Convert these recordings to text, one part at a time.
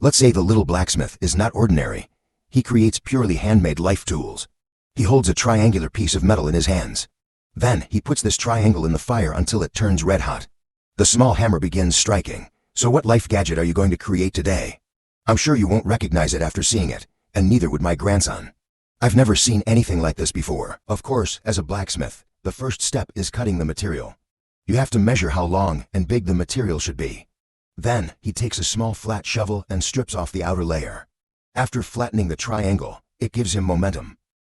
Let's say the little blacksmith is not ordinary. He creates purely handmade life tools. He holds a triangular piece of metal in his hands. Then he puts this triangle in the fire until it turns red hot. The small hammer begins striking. So what life gadget are you going to create today? I'm sure you won't recognize it after seeing it, and neither would my grandson. I've never seen anything like this before. Of course, as a blacksmith, the first step is cutting the material. You have to measure how long and big the material should be. Then, he takes a small flat shovel and strips off the outer layer. After flattening the triangle, it gives him momentum.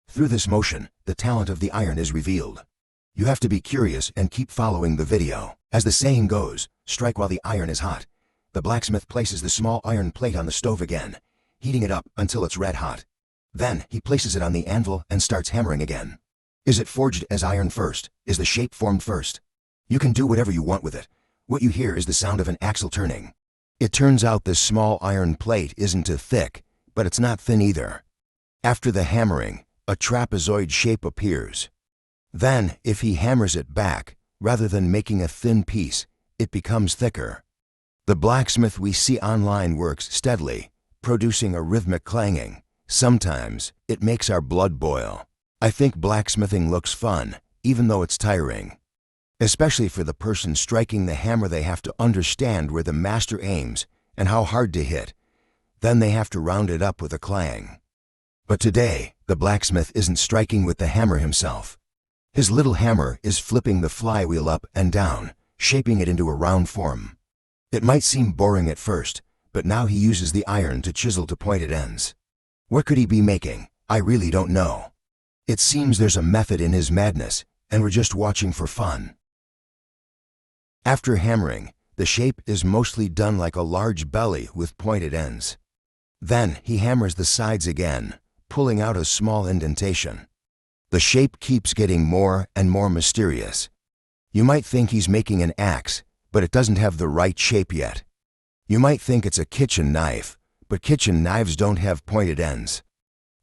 Through this motion, the talent of the iron is revealed. You have to be curious and keep following the video. As the saying goes, strike while the iron is hot. The blacksmith places the small iron plate on the stove again, heating it up until it's red hot. Then, he places it on the anvil and starts hammering again. Is it forged as iron first? Is the shape formed first? You can do whatever you want with it. What you hear is the sound of an axle turning. It turns out this small iron plate isn't too thick, but it's not thin either. After the hammering, a trapezoid shape appears. Then, if he hammers it back, rather than making a thin piece, it becomes thicker. The blacksmith we see online works steadily, producing a rhythmic clanging. Sometimes, it makes our blood boil. I think blacksmithing looks fun, even though it's tiring. Especially for the person striking the hammer, they have to understand where the master aims and how hard to hit. Then they have to round it up with a clang. But today, the blacksmith isn't striking with the hammer himself. His little hammer is flipping the flywheel up and down, shaping it into a round form. It might seem boring at first, but now he uses the iron to chisel to pointed ends. What could he be making? I really don't know. It seems there's a method in his madness, and we're just watching for fun. After hammering, the shape is mostly done like a large belly with pointed ends. Then he hammers the sides again, pulling out a small indentation. The shape keeps getting more and more mysterious. You might think he's making an axe, but it doesn't have the right shape yet. You might think it's a kitchen knife, but kitchen knives don't have pointed ends.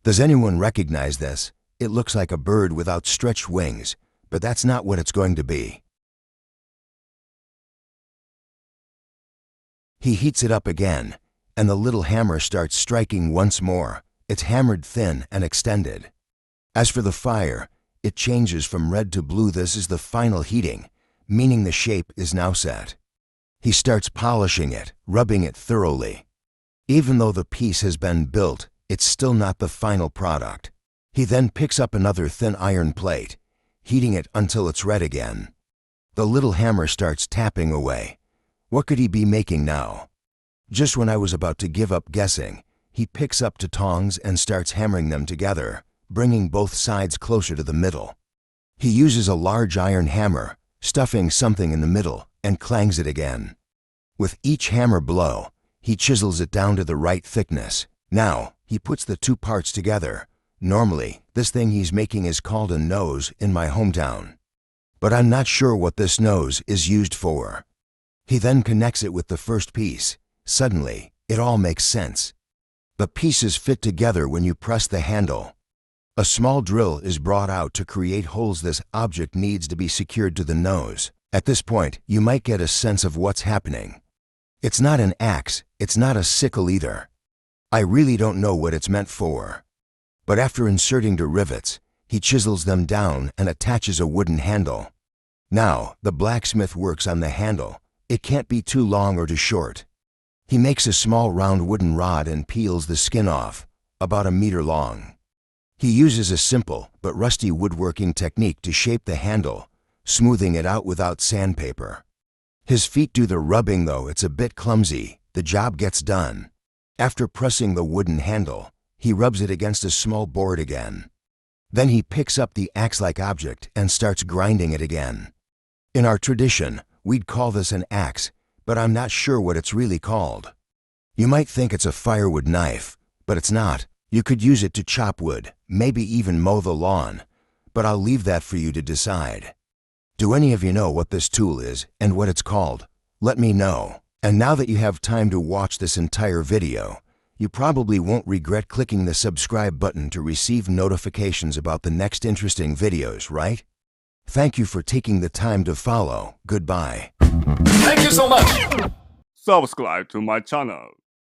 Does anyone recognize this? It looks like a bird with outstretched wings, but that's not what it's going to be. He heats it up again, and the little hammer starts striking once more. It's hammered thin and extended. As for the fire, it changes from red to blue. This is the final heating, meaning the shape is now set. He starts polishing it, rubbing it thoroughly. Even though the piece has been built, it's still not the final product. He then picks up another thin iron plate, heating it until it's red again. The little hammer starts tapping away. What could he be making now? Just when I was about to give up guessing, he picks up two tongs and starts hammering them together, bringing both sides closer to the middle. He uses a large iron hammer, stuffing something in the middle, and clangs it again. With each hammer blow, he chisels it down to the right thickness. Now, he puts the two parts together. Normally, this thing he's making is called a nose in my hometown. But I'm not sure what this nose is used for. He then connects it with the first piece. Suddenly, it all makes sense. The pieces fit together when you press the handle. A small drill is brought out to create holes. This object needs to be secured to the nose. At this point, you might get a sense of what's happening. It's not an axe, it's not a sickle either. I really don't know what it's meant for. But after inserting the rivets, he chisels them down and attaches a wooden handle. Now, the blacksmith works on the handle. It can't be too long or too short. He makes a small round wooden rod and peels the skin off, about 1 meter long. He uses a simple but rusty woodworking technique to shape the handle, smoothing it out without sandpaper. His feet do the rubbing, though it's a bit clumsy. The job gets done. After pressing the wooden handle, he rubs it against a small board again. Then he picks up the axe-like object and starts grinding it again. In our tradition, we'd call this an axe, but I'm not sure what it's really called. You might think it's a firewood knife, but it's not. You could use it to chop wood, maybe even mow the lawn, but I'll leave that for you to decide. Do any of you know what this tool is and what it's called? Let me know. And now that you have time to watch this entire video, you probably won't regret clicking the subscribe button to receive notifications about the next interesting videos, right? Thank you for taking the time to follow. Goodbye. Thank you so much. Subscribe to my channel.